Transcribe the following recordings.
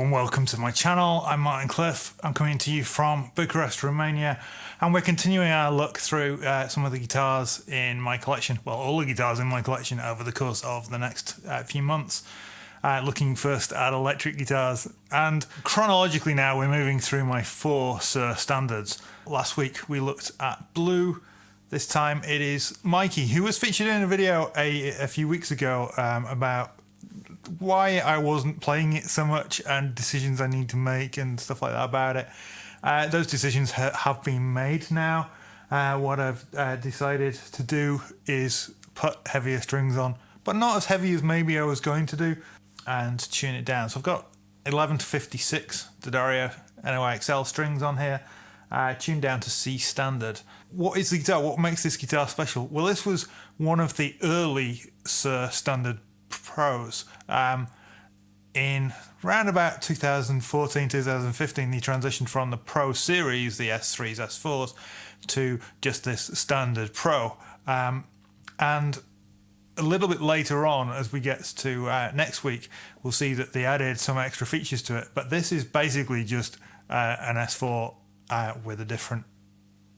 and welcome to my channel. I'm Martin Cliffe. I'm coming to you from Bucharest, Romania, and we're continuing our look through some of the guitars in my collection. Well, all the guitars in my collection over the course of the next few months. Looking first at electric guitars, and chronologically now we're moving through my 4 Suhr Standards. Last week we looked at blue. This time it is Mikey, who was featured in a video a few weeks ago about why I wasn't playing it so much and decisions I need to make and stuff like that about it. Those decisions have been made now. What I've decided to do is put heavier strings on, but not as heavy as maybe I was going to do, and tune it down. So I've got 11 to 56 D'Addario NOI XL strings on here, tuned down to C standard. What is the guitar? What makes this guitar special? Well, this was one of the early Suhr Standard Pros. In around about 2014, 2015, they transitioned from the Pro series, the S3s, S4s, to just this Standard Pro. And a little bit later on, as we get to next week, we'll see that they added some extra features to it. But this is basically just an S4 with a different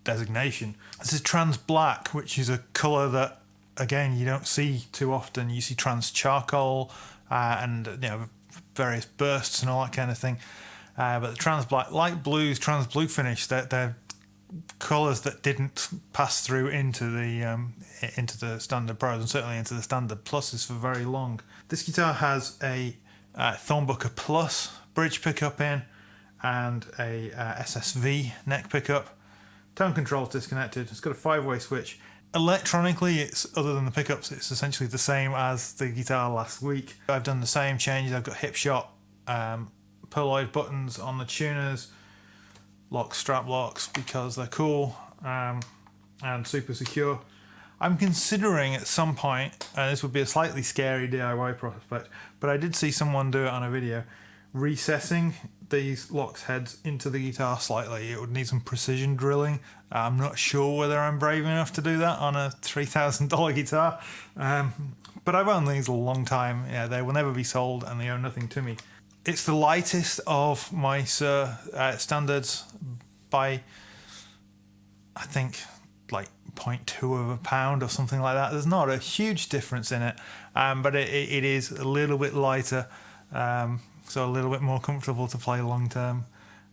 designation. This is trans black, which is a colour that, again, you don't see too often. You see trans charcoal and various bursts and all that kind of thing. But the trans black, light blues, trans blue finish, they're colours that didn't pass through into the Standard Pros and certainly into the Standard Pluses for very long. This guitar has a Thornbucker Plus bridge pickup in and a SSV neck pickup. Tone control's disconnected. It's got a 5-way switch. Electronically, it's, other than the pickups, it's essentially the same as the guitar last week. I've done the same changes. I've got hip shot pearloid buttons on the tuners, strap locks because they're cool, and super secure. I'm considering at some point, and this would be a slightly scary DIY prospect, but I did see someone do it on a video, recessing these locks heads into the guitar slightly. It would need some precision drilling. I'm not sure whether I'm brave enough to do that on a $3,000 guitar, but I've owned these a long time. Yeah, they will never be sold and they owe nothing to me. It's the lightest of my Suhr Standards by, I think, like 0.2 of a pound or something like that. There's not a huge difference in it, but it is a little bit lighter, so a little bit more comfortable to play long term.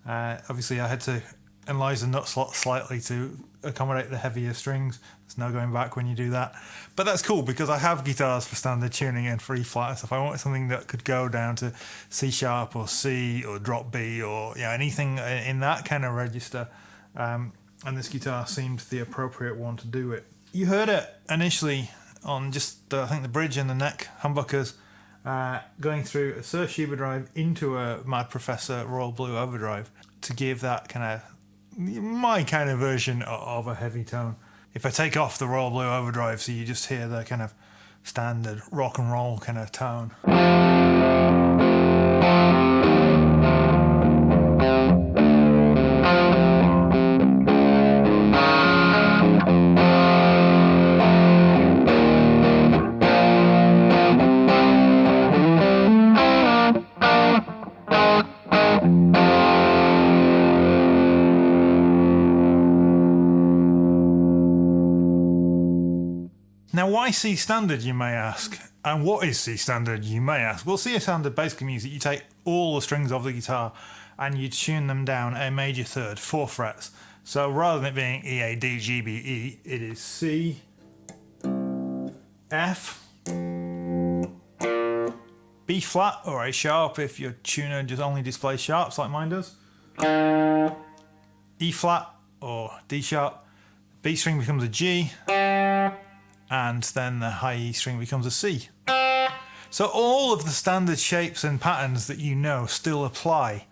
Obviously I had to enlarge the nut slot slightly to accommodate the heavier strings. There's no going back when you do that, but that's cool because I have guitars for standard tuning and for E flat and stuff. I want something that could go down to C sharp or C or drop B or anything in that kind of register, and this guitar seemed the appropriate one to do it. You heard it initially on just I think the bridge and the neck humbuckers, going through a Suhr Sheba drive into a Mad Professor Royal Blue overdrive to give that kind of my kind of version of a heavy tone. If I take off the Royal Blue overdrive, so you just hear the kind of standard rock and roll kind of tone. Now, why C standard, you may ask? And what is C standard, you may ask? Well, C standard basically means that you take all the strings of the guitar and you tune them down a major third, 4 frets. So rather than it being E, A, D, G, B, E, it is C, F, B flat or A sharp if your tuner just only displays sharps like mine does, E flat or D sharp, B string becomes a G, and then the high E string becomes a C. So all of the standard shapes and patterns that you know still apply,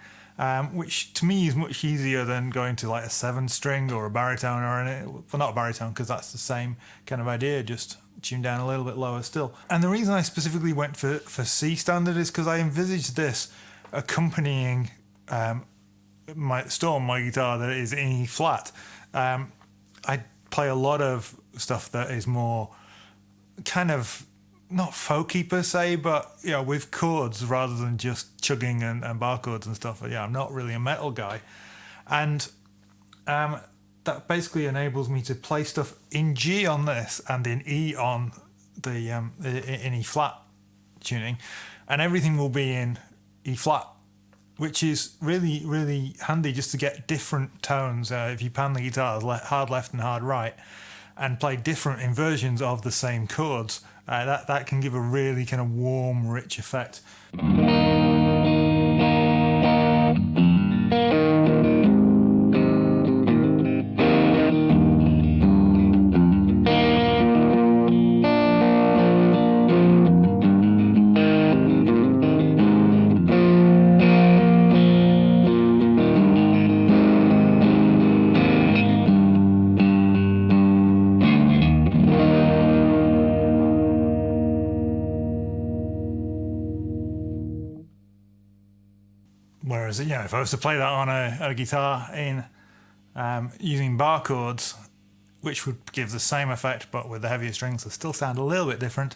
which to me is much easier than going to like a 7-string or a baritone or well, not a baritone because that's the same kind of idea, just tuned down a little bit lower still. And the reason I specifically went for C standard is because I envisaged this accompanying my guitar that is in E flat. I play a lot of stuff that is more kind of not folky per se, but with chords rather than just chugging and bar chords and stuff. But yeah, I'm not really a metal guy, and that basically enables me to play stuff in G on this and in E on the in E flat tuning, and everything will be in E flat, which is really, really handy just to get different tones. If you pan the guitars hard left and hard right and play different inversions of the same chords, that can give a really kind of warm, rich effect. Whereas, if I was to play that on a guitar in using bar chords, which would give the same effect but with the heavier strings, they still sound a little bit different.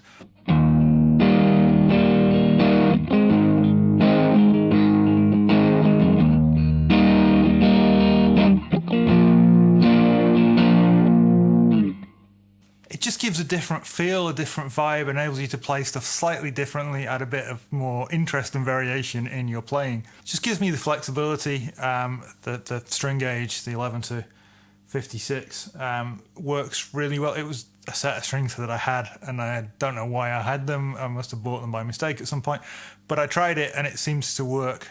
It just gives a different feel, a different vibe, enables you to play stuff slightly differently, add a bit of more interest and variation in your playing. It just gives me the flexibility. The string gauge, the 11 to 56, works really well. It was a set of strings that I had, and I don't know why I had them. I must have bought them by mistake at some point, but I tried it and it seems to work.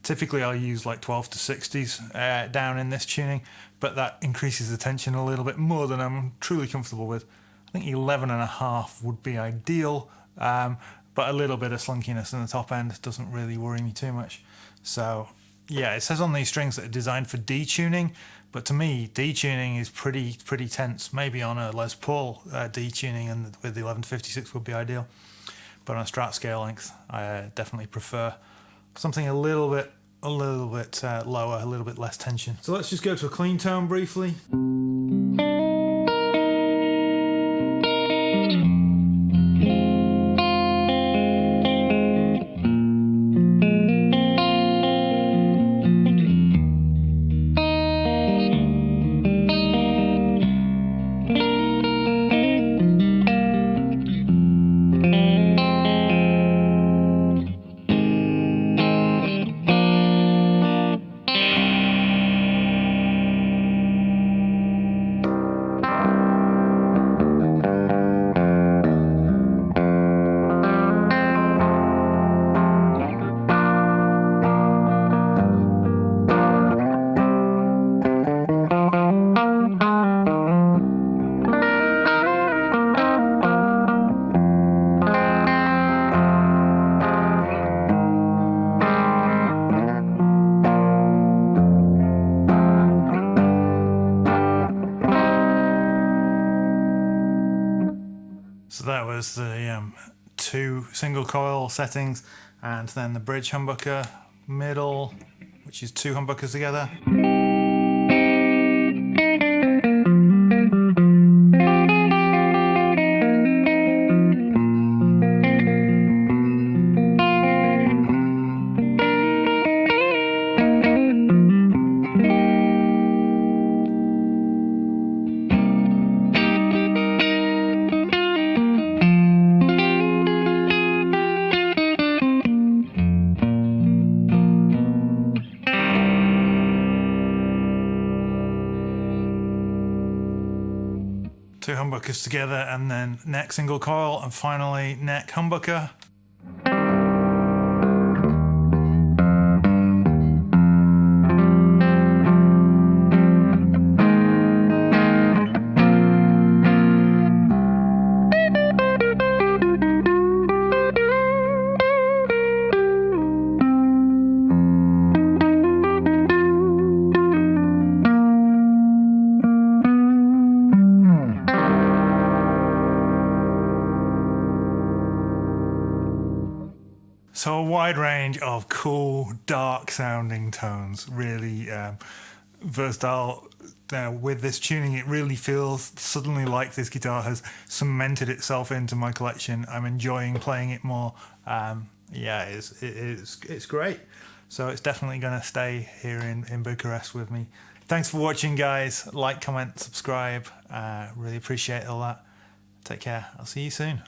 Typically I'll use like 12 to 60s down in this tuning, but that increases the tension a little bit more than I'm truly comfortable with. I think 11.5 would be ideal, but a little bit of slunkiness in the top end doesn't really worry me too much. So yeah, it says on these strings that are designed for detuning, but to me, detuning is pretty tense. Maybe on a Les Paul detuning and with the 11 to 56 would be ideal. But on a Strat scale length, I definitely prefer something a little bit lower, a little bit less tension. So let's just go to a clean tone briefly. So that was the 2 single coil settings, and then the bridge humbucker, middle, which is 2 humbuckers together. Two humbuckers together, and then neck single coil, and finally neck humbucker. So a wide range of cool, dark sounding tones, really versatile with this tuning, it really feels suddenly like this guitar has cemented itself into my collection. I'm enjoying playing it more. Yeah, it's great. So it's definitely going to stay here in Bucharest with me. Thanks for watching, guys. Like, comment, subscribe. Really appreciate all that. Take care. I'll see you soon.